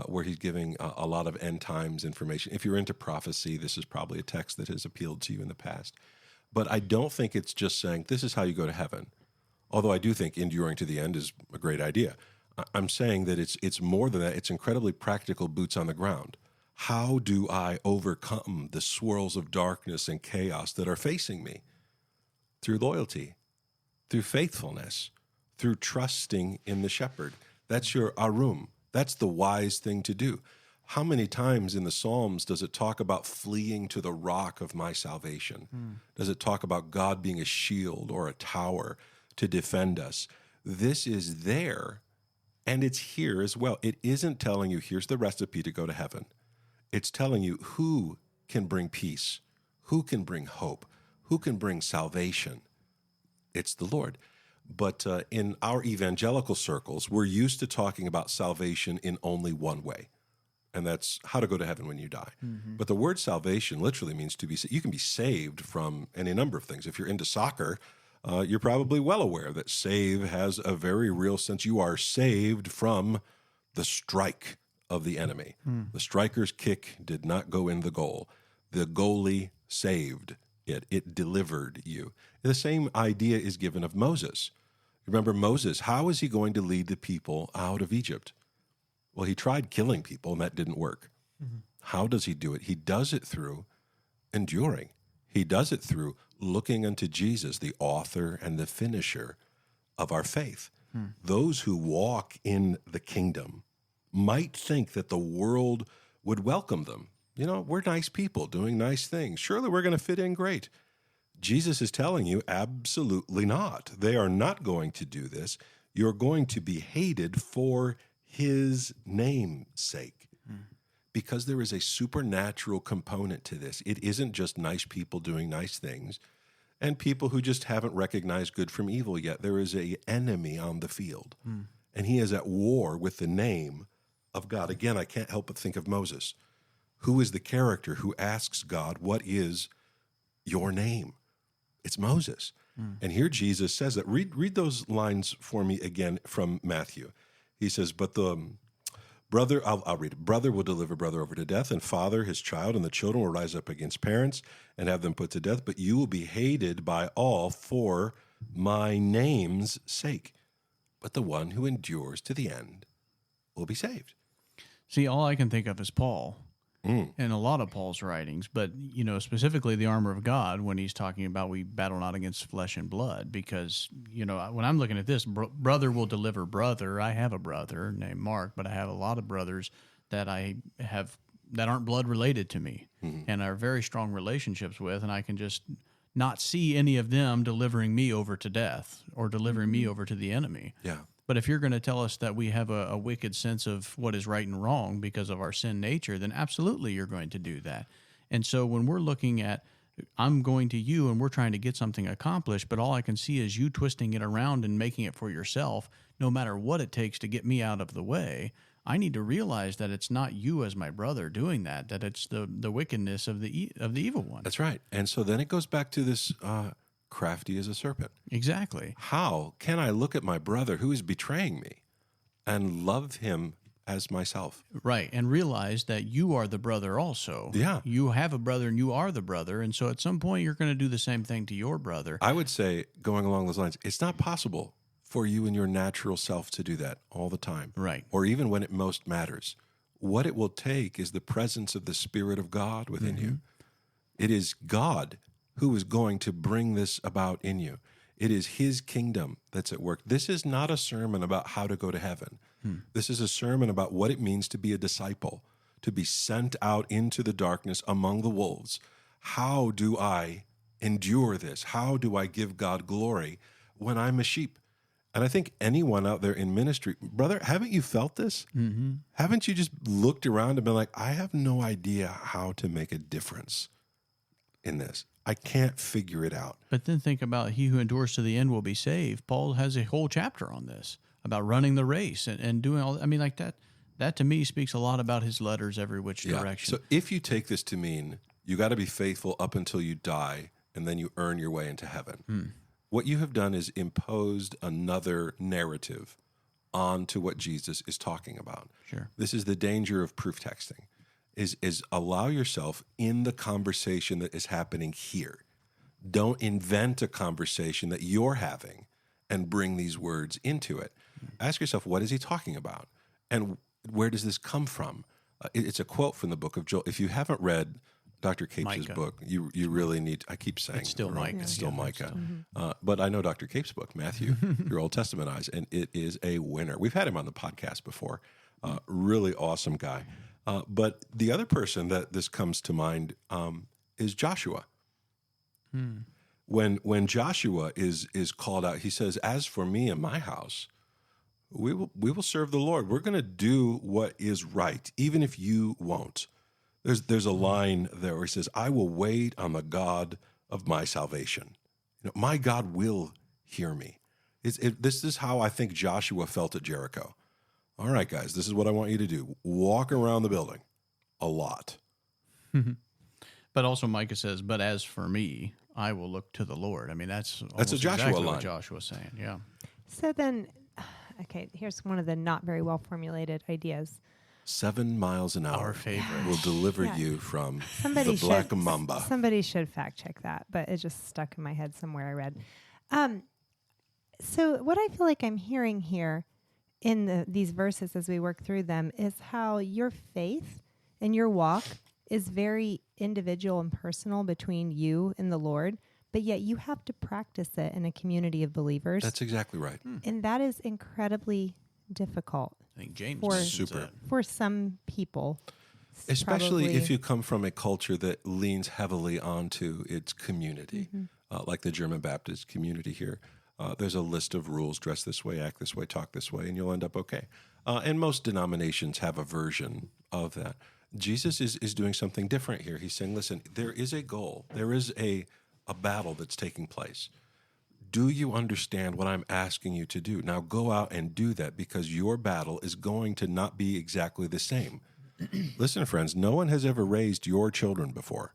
where he's giving a lot of end times information. If you're into prophecy, this is probably a text that has appealed to you in the past. But I don't think it's just saying, this is how you go to heaven. Although I do think enduring to the end is a great idea. I'm saying that it's more than that. It's incredibly practical, boots on the ground. How do I overcome the swirls of darkness and chaos that are facing me? Through loyalty, through faithfulness, through trusting in the shepherd. That's your arum. That's the wise thing to do. How many times in the Psalms does it talk about fleeing to the rock of my salvation? Does it talk about God being a shield or a tower to defend us? This is there, and it's here as well. It isn't telling you, here's the recipe to go to heaven. It's telling you who can bring peace, who can bring hope, who can bring salvation. It's the Lord. But in our evangelical circles, we're used to talking about salvation in only one way, and that's how to go to heaven when you die. Mm-hmm. But the word salvation literally means to be. You can be saved from any number of things. If you're into soccer, you're probably well aware that save has a very real sense. You are saved from the strike of the enemy. The striker's kick did not go in the goal. The goalie saved it. It delivered you. The same idea is given of Moses. Remember Moses, how is he going to lead the people out of Egypt? Well, he tried killing people, and that didn't work. Mm-hmm. How does he do it? He does it through enduring. He does it through looking unto Jesus, the author and the finisher of our faith. Those who walk in the kingdom might think that the world would welcome them. You know, we're nice people doing nice things. Surely we're going to fit in great. Jesus is telling you, absolutely not. They are not going to do this. You're going to be hated for his name's sake. Because there is a supernatural component to this. It isn't just nice people doing nice things and people who just haven't recognized good from evil yet. There is an enemy on the field, and he is at war with the name of God. Again, I can't help but think of Moses. Who is the character who asks God, what is your name? It's Moses. And here Jesus says that. Read those lines for me again from Matthew. He says, but the brother, I'll read it. Brother will deliver brother over to death, and father his child, and the children will rise up against parents and have them put to death. But you will be hated by all for my name's sake. But the one who endures to the end will be saved. See, all I can think of is Paul. And a lot of Paul's writings, but, you know, specifically the armor of God when he's talking about we battle not against flesh and blood, because, you know, when I'm looking at this, brother will deliver brother. I have a brother named Mark, but I have a lot of brothers that I have that aren't blood related to me and are very strong relationships with, and I can just not see any of them delivering me over to death or delivering me over to the enemy. Yeah. But if you're going to tell us that we have a wicked sense of what is right and wrong because of our sin nature, then absolutely you're going to do that. And so when we're looking at I'm going to you and we're trying to get something accomplished, but all I can see is you twisting it around and making it for yourself, no matter what it takes to get me out of the way. I need to realize that it's not you as my brother doing that it's the wickedness of the evil one. That's right. And so then it goes back to this crafty as a serpent. Exactly. How can I look at my brother who is betraying me and love him as myself? Right. And realize that you are the brother also. Yeah. You have a brother and you are the brother. And so at some point you're going to do the same thing to your brother. I would say, going along those lines, it's not possible for you and your natural self to do that all the time. Right. Or even when it most matters. What it will take is the presence of the Spirit of God within you. It is God who is going to bring this about in you. It is his kingdom that's at work. This is not a sermon about how to go to heaven. This is a sermon about what it means to be a disciple, to be sent out into the darkness among the wolves. How do I endure this? How do I give God glory when I'm a sheep? And I think anyone out there in ministry, brother, haven't you felt this? Mm-hmm. Haven't you just looked around and been like, I have no idea how to make a difference in this. I can't figure it out. But then think about he who endures to the end will be saved. Paul has a whole chapter on this, about running the race and doing all. I mean, like that to me speaks a lot about his letters every which direction. So if you take this to mean you got to be faithful up until you die and then you earn your way into heaven, what you have done is imposed another narrative onto what Jesus is talking about. Sure. This is the danger of proof texting. Is allow yourself in the conversation that is happening here. Don't invent a conversation that you're having and bring these words into it. Ask yourself, what is he talking about? And where does this come from? It's a quote from the book of Joel. If you haven't read Dr. Capes' book, you really need, I keep saying. It's still Micah. It's still Micah. But I know Dr. Capes' book, Matthew, your Old Testament eyes, and it is a winner. We've had him on the podcast before. Really awesome guy. But the other person that this comes to mind is Joshua. When Joshua is called out, he says, "As for me and my house, we will serve the Lord. We're going to do what is right, even if you won't." There's a line there where he says, "I will wait on the God of my salvation. My God will hear me." This is how I think Joshua felt at Jericho. All right, guys, this is what I want you to do. Walk around the building a lot. But also Micah says, "But as for me, I will look to the Lord." I mean, that's a Joshua exactly line. what Joshua's saying. Yeah. So then, okay, here's one of the not very well formulated ideas. 7 miles an hour Our favorite. will deliver Yeah. you from Somebody the black should, mamba. Somebody should fact check that, but it just stuck in my head somewhere I read. So what I feel like I'm hearing here in these verses as we work through them is how your faith and your walk is very individual and personal between you and the Lord, but yet you have to practice it in a community of believers. That's exactly right. And that is incredibly difficult I think James For- mentions Super. that. for some people. Especially Probably- if you come from a culture that leans heavily onto its community, like the German Baptist community here. There's a list of rules: dress this way, act this way, talk this way, and you'll end up okay. And most denominations have a version of that. Jesus is doing something different here. He's saying, listen, there is a goal. There is a battle that's taking place. Do you understand what I'm asking you to do? Now go out and do that, because your battle is going to not be exactly the same. Listen, friends, no one has ever raised your children before.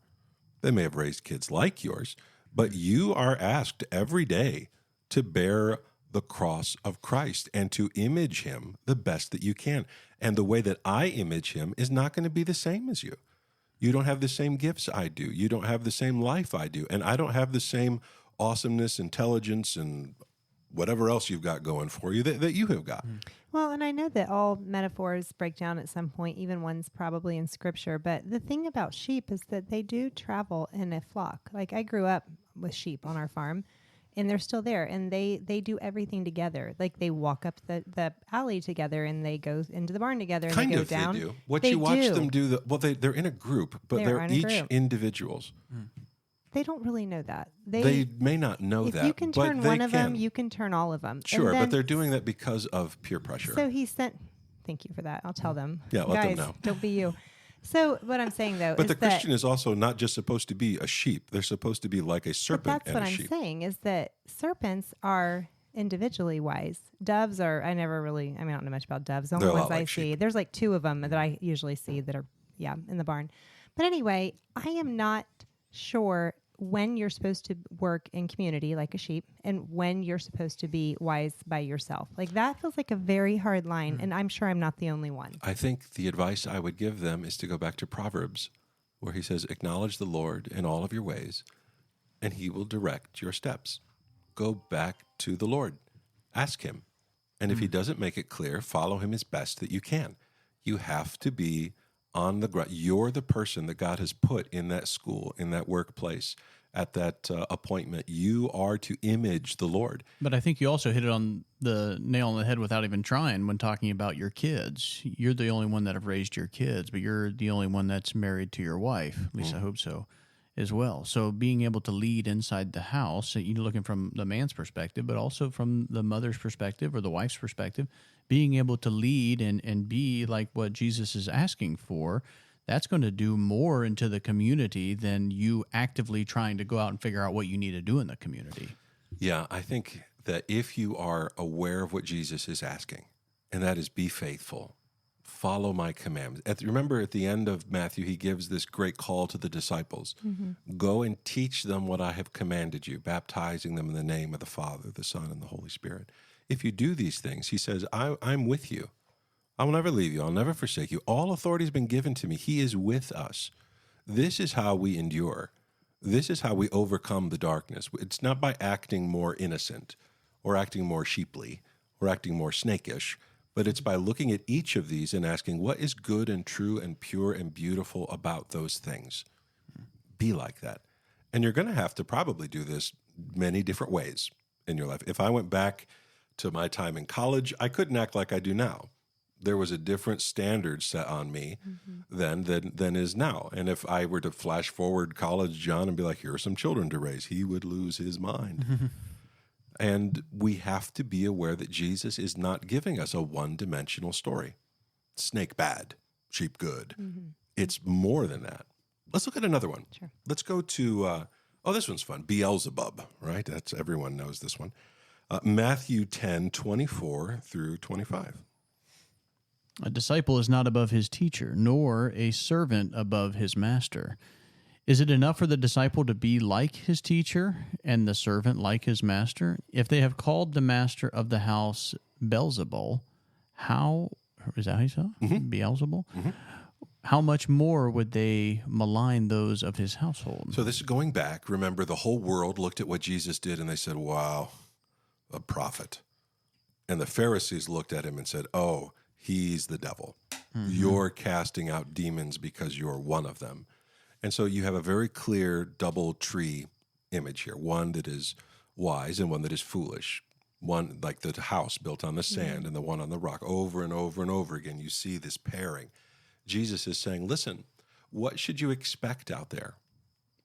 They may have raised kids like yours, but you are asked every day to bear the cross of Christ and to image him the best that you can. And the way that I image him is not going to be the same as you. You don't have the same gifts I do. You don't have the same life I do. And I don't have the same awesomeness, intelligence, and whatever else you've got going for you that you have got. Well, and I know that all metaphors break down at some point, even ones probably in scripture. But the thing about sheep is that they do travel in a flock. Like I grew up with sheep on our farm, and they're still there, and they do everything together. Like they walk up the alley together, and they go into the barn together, and Kind they go of down. they do. What They you watch do. them do, they're in a group, but They're they're in a each group. individuals. They don't really know that. They may not know if that, you can but turn they one of them, can. you can turn all of them. Sure, And but then- they're doing that because of peer pressure. So he sent. Thank you for that. I'll tell them. Yeah, let them Guys, know. don't be you. So what I'm saying though But is the that Christian is also not just supposed to be a sheep. They're supposed to be like a but serpent that's and what a I'm sheep. saying is that serpents are individually wise. Doves are, I don't know much about doves. The only They're a ones lot I like see, sheep. there's like 2 of them that I usually see that are, in the barn. But anyway, I am not sure when you're supposed to work in community like a sheep and when you're supposed to be wise by yourself. Like that feels like a very hard line. And I'm sure I'm not the only one. I think the advice I would give them is to go back to Proverbs, where he says, acknowledge the Lord in all of your ways, and he will direct your steps. Go back to the Lord. Ask him. And if he doesn't make it clear, follow him as best that you can. You have to be on the ground. You're the person that God has put in that school, in that workplace, at that appointment. You are to image the Lord. But I think you also hit it on the nail on the head without even trying when talking about your kids. You're the only one that have raised your kids, but you're the only one that's married to your wife. At least I hope so as well. So being able to lead inside the house, you're looking from the man's perspective, but also from the mother's perspective or the wife's perspective, being able to lead and be like what Jesus is asking for, that's going to do more into the community than you actively trying to go out and figure out what you need to do in the community. Yeah, I think that if you are aware of what Jesus is asking, and that is be faithful, follow my commandments. Remember at the end of Matthew, he gives this great call to the disciples. Go and teach them what I have commanded you, baptizing them in the name of the Father, the Son, and the Holy Spirit. If you do these things, he says, I'm with you. I will never leave you. I'll never forsake you. All authority has been given to me. He is with us. This is how we endure. This is how we overcome the darkness. It's not by acting more innocent or acting more sheeply or acting more snakish, but it's by looking at each of these and asking, what is good and true and pure and beautiful about those things? Be like that. And you're going to have to probably do this many different ways in your life. If I went back to my time in college, I couldn't act like I do now. There was a different standard set on me then than is now. And if I were to flash forward college John and be like, here are some children to raise, he would lose his mind. And we have to be aware that Jesus is not giving us a one-dimensional story. Snake bad, sheep good. It's more than that. Let's look at another one. Sure. Let's go to, this one's fun, Beelzebub, right? Everyone knows this one. Matthew 10:24 through 25. A disciple is not above his teacher, nor a servant above his master. Is it enough for the disciple to be like his teacher and the servant like his master? If they have called the master of the house Beelzebul, is that how you say it? Beelzebul? How much more would they malign those of his household? So this is going back. Remember, the whole world looked at what Jesus did and they said, wow, a prophet. And the Pharisees looked at him and said, oh, he's the devil. You're casting out demons because you're one of them. And so you have a very clear double tree image here, one that is wise and one that is foolish. One like the house built on the sand and the one on the rock. Over and over and over again, you see this pairing. Jesus is saying, listen, what should you expect out there?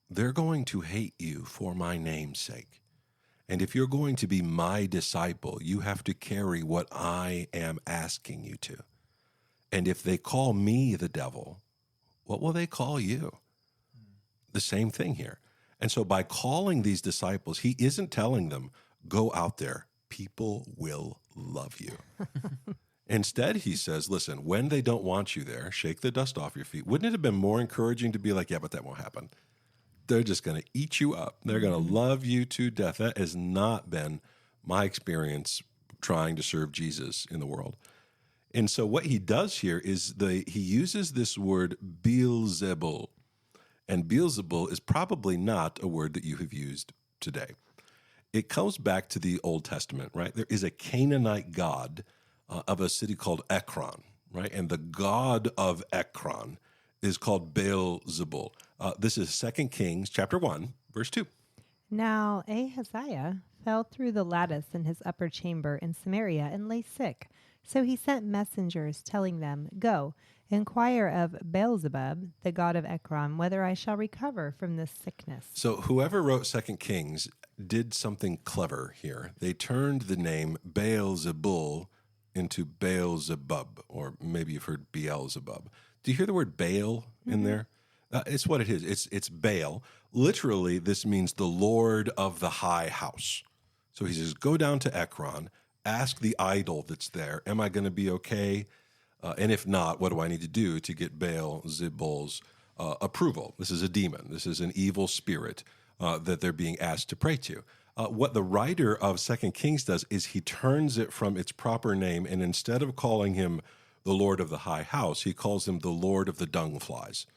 They're going to hate you for my name's sake. And if you're going to be my disciple, you have to carry what I am asking you to. And if they call me the devil, what will they call you? The same thing here. And so by calling these disciples, he isn't telling them, go out there. People will love you. Instead, he says, listen, when they don't want you there, shake the dust off your feet. Wouldn't it have been more encouraging to be like, yeah, but that won't happen? They're just going to eat you up. They're going to love you to death. That has not been my experience trying to serve Jesus in the world. And so what he does here is he uses this word Beelzebul. And Beelzebul is probably not a word that you have used today. It comes back to the Old Testament, right? There is a Canaanite god of a city called Ekron, right? And the god of Ekron is called Beelzebul. This is 2 Kings chapter 1, verse 2. Now Ahaziah fell through the lattice in his upper chamber in Samaria and lay sick. So he sent messengers telling them, go, inquire of Beelzebub, the god of Ekron, whether I shall recover from this sickness. So whoever wrote 2 Kings did something clever here. They turned the name Beelzebul into Beelzebub, or maybe you've heard Beelzebub. Do you hear the word Baal in there? It's what it is. It's Baal. Literally, this means the Lord of the high house. So he says, go down to Ekron, ask the idol that's there, am I going to be okay? And if not, what do I need to do to get Baal Zebul's approval? This is a demon. This is an evil spirit that they're being asked to pray to. What the writer of 2 Kings does is he turns it from its proper name, and instead of calling him the Lord of the high house, he calls him the Lord of the dung flies.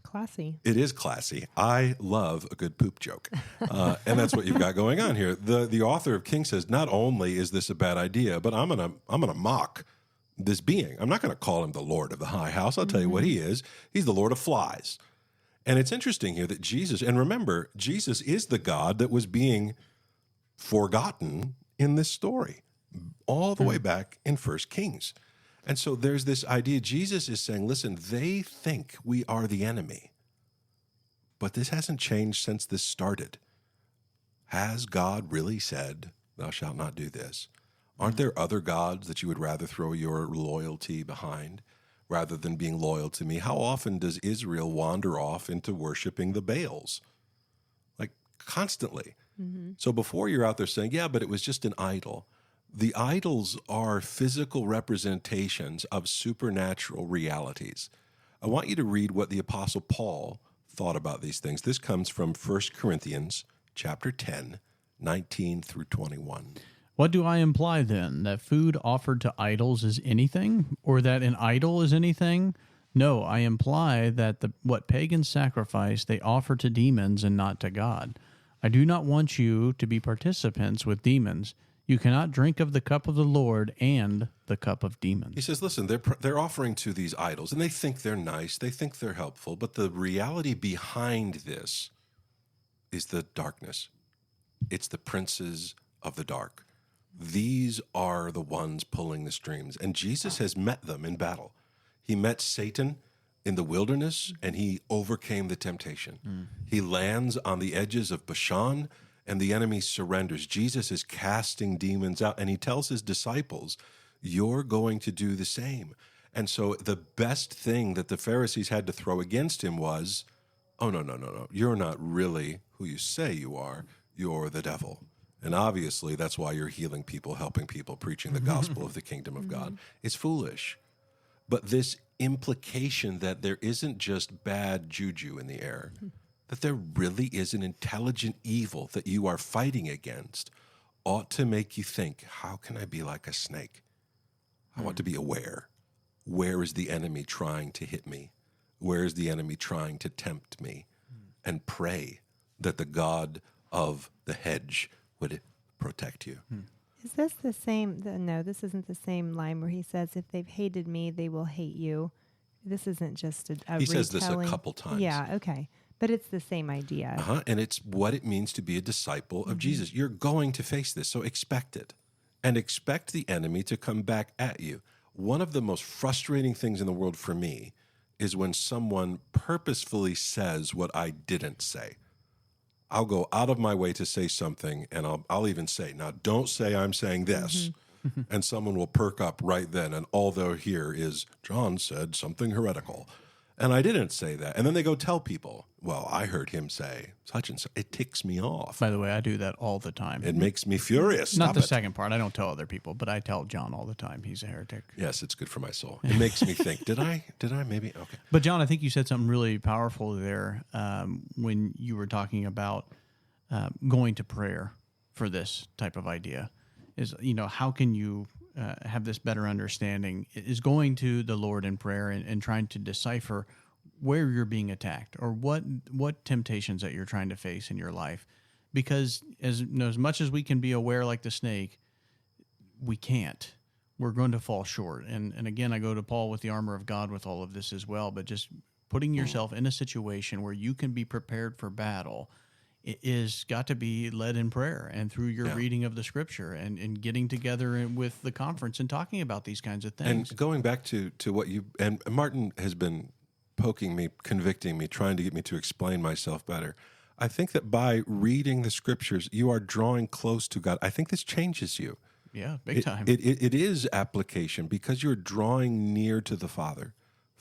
Classy. It is classy. I love a good poop joke. And that's what you've got going on here. The author of Kings says, not only is this a bad idea, but I'm gonna mock this being. I'm not going to call him the Lord of the high house. I'll tell you what he is. He's the Lord of flies. And it's interesting here that Jesus, and remember, Jesus is the God that was being forgotten in this story all the way back in 1 Kings. And so there's this idea, Jesus is saying, listen, they think we are the enemy, but this hasn't changed since this started. Has God really said, thou shalt not do this? Aren't there other gods that you would rather throw your loyalty behind rather than being loyal to me? How often does Israel wander off into worshiping the Baals? Like constantly. So before you're out there saying, yeah, but it was just an idol. The idols are physical representations of supernatural realities. I want you to read what the Apostle Paul thought about these things. This comes from 1 Corinthians chapter 10, 19 through 21. What do I imply then? That food offered to idols is anything? Or that an idol is anything? No, I imply that what pagans sacrifice they offer to demons and not to God. I do not want you to be participants with demons. You cannot drink of the cup of the Lord and the cup of demons. He says, listen, they're offering to these idols, and they think they're nice, they think they're helpful, but the reality behind this is the darkness. It's the princes of the dark. These are the ones pulling the strings, and Jesus has met them in battle. He met Satan in the wilderness, and he overcame the temptation. He lands on the edges of Bashan, and the enemy surrenders. Jesus is casting demons out, and he tells his disciples, you're going to do the same. And so the best thing that the Pharisees had to throw against him was, oh, no. You're not really who you say you are. You're the devil. And obviously, that's why you're healing people, helping people, preaching the gospel of the kingdom of God. It's foolish. But this implication that there isn't just bad juju in the air, that there really is an intelligent evil that you are fighting against, ought to make you think, how can I be like a snake? I want to be aware. Where is the enemy trying to hit me? Where is the enemy trying to tempt me? And pray that the God of the hedge would protect you. Is this the same? No, this isn't the same line where he says, if they've hated me, they will hate you. This isn't just a He says this a couple times. Yeah, okay. But it's the same idea. And it's what it means to be a disciple of Jesus. You're going to face this, so expect it. And expect the enemy to come back at you. One of the most frustrating things in the world for me is when someone purposefully says what I didn't say. I'll go out of my way to say something, and I'll even say, now don't say I'm saying this. And someone will perk up right then, and all they'll hear is, John said something heretical. And I didn't say that. And then they go tell people, well, I heard him say such and such. It ticks me off. By the way, I do that all the time. It makes me furious. Not Stop the it. second part. I don't tell other people, but I tell John all the time he's a heretic. Yes, it's good for my soul. It makes me think, did I maybe? Okay. But John, I think you said something really powerful there when you were talking about going to prayer for this type of idea. Is, how can you have this better understanding? Is going to the Lord in prayer and trying to decipher where you're being attacked or what temptations that you're trying to face in your life. Because as much as we can be aware like the snake, we can't. We're going to fall short. And again, I go to Paul with the armor of God with all of this as well, but just putting yourself in a situation where you can be prepared for battle is got to be led in prayer and through your reading of the scripture and getting together with the conference and talking about these kinds of things. And going back to what you, and Martin has been poking me, convicting me, trying to get me to explain myself better. I think that by reading the scriptures, you are drawing close to God. I think this changes you. Yeah, big time. It is application because you're drawing near to the Father.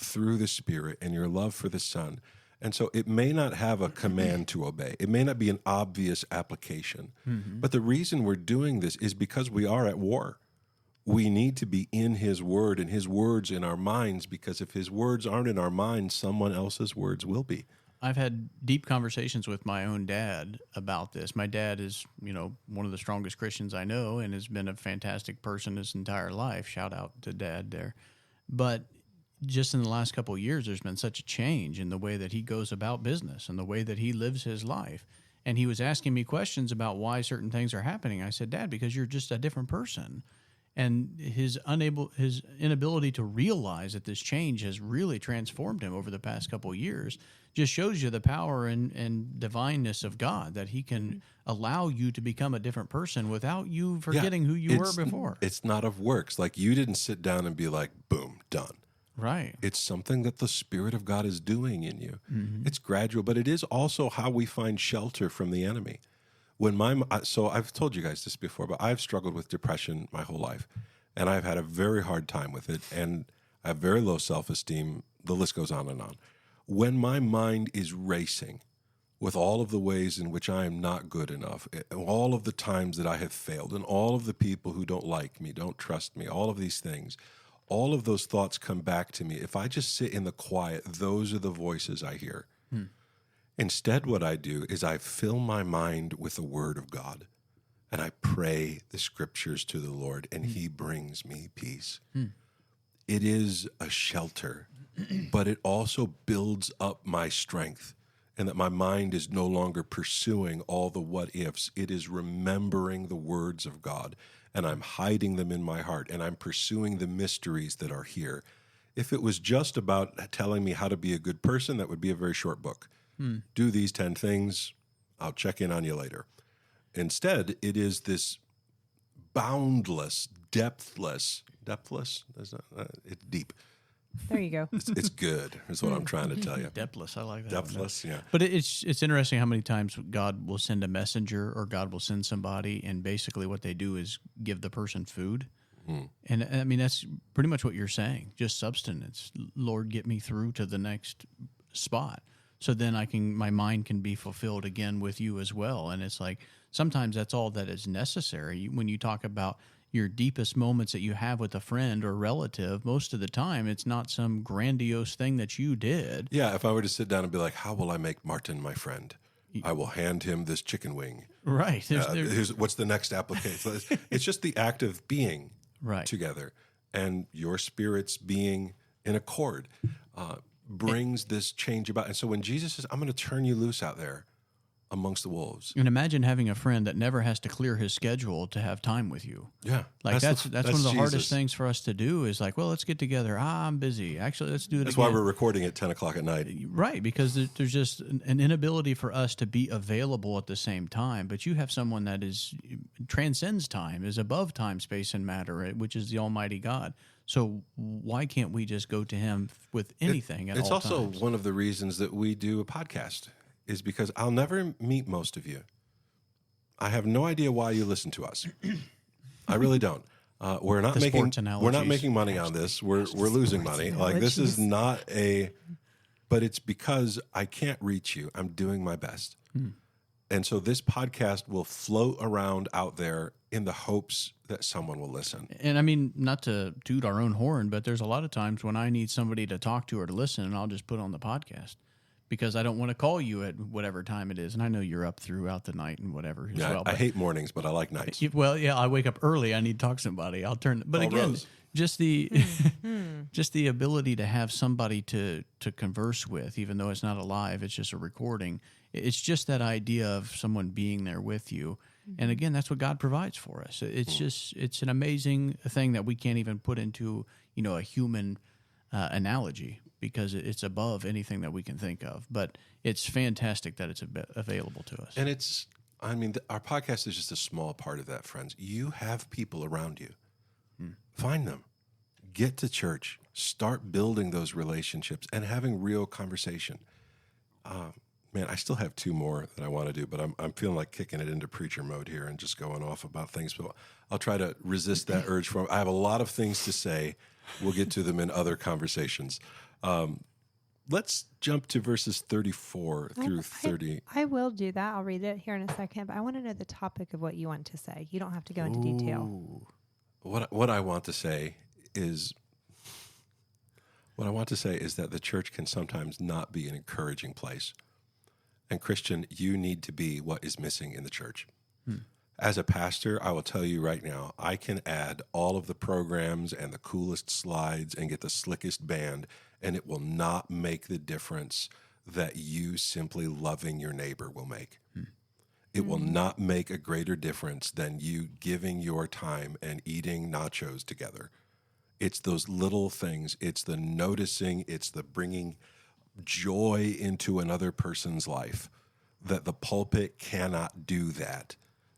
through the Spirit and your love for the Son. And so it may not have a command to obey. It may not be an obvious application. But the reason we're doing this is because we are at war. We need to be in his word and his words in our minds, because if his words aren't in our minds, someone else's words will be. I've had deep conversations with my own dad about this. My dad is, one of the strongest Christians I know and has been a fantastic person his entire life. Shout out to Dad there. But just in the last couple of years, there's been such a change in the way that he goes about business and the way that he lives his life. And he was asking me questions about why certain things are happening. I said, Dad, because you're just a different person. And his inability to realize that this change has really transformed him over the past couple of years just shows you the power and divineness of God, that he can allow you to become a different person without you forgetting who you were before. It's not of works. Like, you didn't sit down and be like, boom, done. Right. It's something that the Spirit of God is doing in you. It's gradual, but it is also how we find shelter from the enemy. So I've told you guys this before, but I've struggled with depression my whole life, and I've had a very hard time with it, and I have very low self-esteem. The list goes on and on. When my mind is racing with all of the ways in which I am not good enough, all of the times that I have failed, and all of the people who don't like me, don't trust me, all of these things, all of those thoughts come back to me. If I just sit in the quiet, those are the voices I hear. Instead, what I do is I fill my mind with the Word of God, and I pray the Scriptures to the Lord, and He brings me peace. It is a shelter, but it also builds up my strength, and that my mind is no longer pursuing all the what-ifs. It is remembering the words of God, and I'm hiding them in my heart, and I'm pursuing the mysteries that are here. If it was just about telling me how to be a good person, that would be a very short book. Do these 10 things, I'll check in on you later. Instead, it is this boundless, depthless, it's deep. There you go. It's good, is what I'm trying to tell you. Depthless, I like that. Depthless, yeah. But it's interesting how many times God will send a messenger or God will send somebody, and basically what they do is give the person food. And I mean, that's pretty much what you're saying, just substance. Lord, get me through to the next spot. So then my mind can be fulfilled again with you as well. And it's like, sometimes that's all that is necessary. When you talk about your deepest moments that you have with a friend or relative, most of the time it's not some grandiose thing that you did. Yeah, if I were to sit down and be like, how will I make Martin my friend? I will hand him this chicken wing. Right. What's the next application? It's just the act of being together, and your spirits being in accord brings this change about. And so when Jesus says, I'm going to turn you loose out there amongst the wolves. And imagine having a friend that never has to clear his schedule to have time with you. Yeah. Like that's one of the hardest things for us to do is like, well, let's get together. I'm busy. Actually, let's do it That's again. why we're recording at 10 o'clock at night. Right, because there's just an inability for us to be available at the same time. But you have someone that transcends time, is above time, space, and matter, which is the Almighty God. So why can't we just go to him with anything at all times? It's also one of the reasons that we do a podcast, is because I'll never meet most of you. I have no idea why you listen to us. I really don't. We're not making money on this. We're losing money. Like, this is not but it's because I can't reach you. I'm doing my best. And so this podcast will float around out there in the hopes that someone will listen. And I mean, not to toot our own horn, but there's a lot of times when I need somebody to talk to or to listen, and I'll just put on the podcast because I don't want to call you at whatever time it is. And I know you're up throughout the night and whatever as well. I hate mornings, but I like nights. Well, yeah, I wake up early. I need to talk to somebody. I'll turn. But again, Rose. just the just the ability to have somebody to converse with, even though it's not a live, it's just a recording. It's just that idea of someone being there with you. And again, that's what God provides for us. It's an amazing thing that we can't even put into, a human analogy, because it's above anything that we can think of. But it's fantastic that it's available to us. And our podcast is just a small part of that, friends. You have people around you. Find them. Get to church. Start building those relationships and having real conversation. Man, I still have two more that I want to do, but I'm feeling like kicking it into preacher mode here and just going off about things. But I'll try to resist that urge. I have a lot of things to say. We'll get to them in other conversations. Let's jump to verses 34 through 30. I will do that. I'll read it here in a second, but I want to know the topic of what you want to say. You don't have to go into detail. What I want to say is that the church can sometimes not be an encouraging place. And Christian, you need to be what is missing in the church. As a pastor, I will tell you right now, I can add all of the programs and the coolest slides and get the slickest band, and it will not make the difference that you simply loving your neighbor will make. It will not make a greater difference than you giving your time and eating nachos together. It's those little things. It's the noticing. It's the bringing joy into another person's life, that the pulpit cannot do that.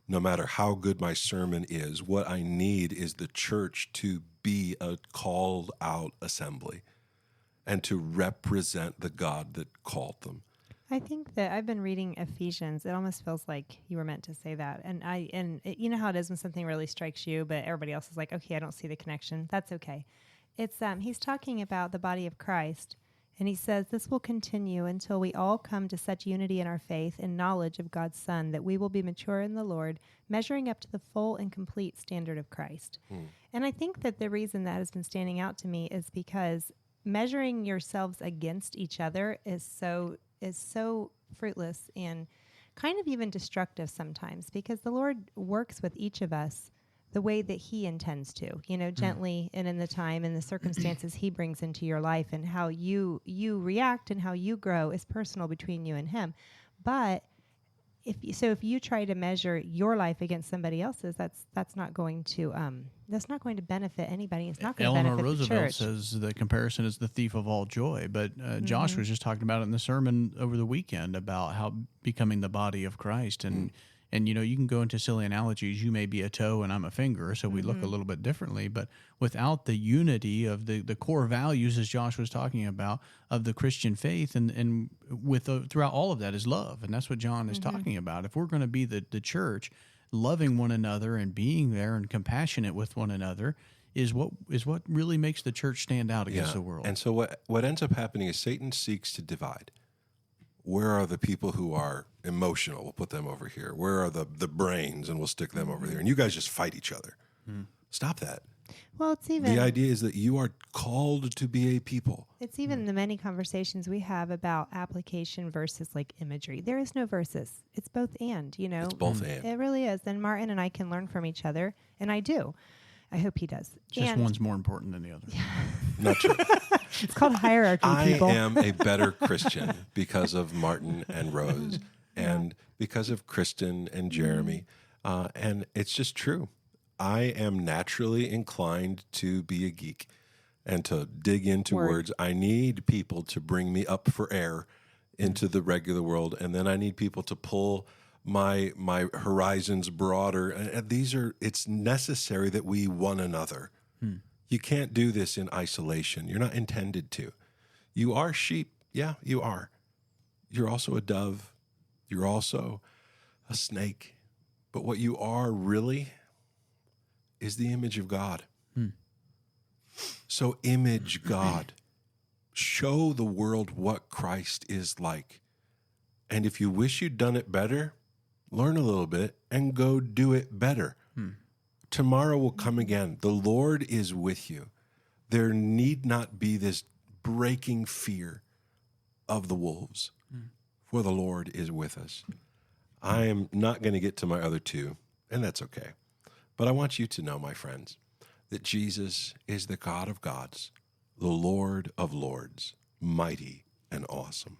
No matter how good my sermon is, what I need is the church to be a called out assembly and to represent the God that called them. I think that I've been reading Ephesians. It almost feels like you were meant to say that. You know how it is when something really strikes you, but everybody else is like, okay, I don't see the connection. That's okay. It's he's talking about the body of Christ. And he says, this will continue until we all come to such unity in our faith and knowledge of God's Son that we will be mature in the Lord, measuring up to the full and complete standard of Christ. And I think that the reason that has been standing out to me is because measuring yourselves against each other is so fruitless and kind of even destructive sometimes, because the Lord works with each of us the way that he intends to, gently and in the time and the circumstances he brings into your life, and how you react and how you grow is personal between you and him. But if you try to measure your life against somebody else's, that's not going to benefit anybody. It's not going to benefit Roosevelt the church. says the comparison is the thief of all joy. But Josh was just talking about it in the sermon over the weekend about how becoming the body of Christ. And, you can go into silly analogies. You may be a toe and I'm a finger, so we look a little bit differently. But without the unity of the core values, as Josh was talking about, of the Christian faith, and throughout all of that is love. And that's what John is talking about. If we're going to be the church, loving one another and being there and compassionate with one another is what really makes the church stand out against the world. And so what ends up happening is Satan seeks to divide. Where are the people who are emotional? We'll put them over here. Where are the brains? And we'll stick them over there. And you guys just fight each other. Stop that. Well, it's even the idea is that you are called to be a people. It's even the many conversations we have about application versus like imagery. There is no versus. It's both and, It's both and. It really is. And Martin and I can learn from each other, and I do. I hope he does. Just one's more important than the other. Not true. It's called hierarchy, people. I am a better Christian because of Martin and Rose and because of Kristen and Jeremy. And it's just true. I am naturally inclined to be a geek and to dig into words. I need people to bring me up for air into the regular world, and then I need people to pull my horizons broader. And it's necessary that we one another. You can't do this in isolation. You're not intended to. You are sheep. Yeah, you are. You're also a dove. You're also a snake. But what you are really is the image of God. So image God. Show the world what Christ is like. And if you wish you'd done it better, learn a little bit and go do it better. Tomorrow will come again. The Lord is with you. There need not be this breaking fear of the wolves, for the Lord is with us. I am not going to get to my other two, and that's okay. But I want you to know, my friends, that Jesus is the God of gods, the Lord of lords, mighty and awesome.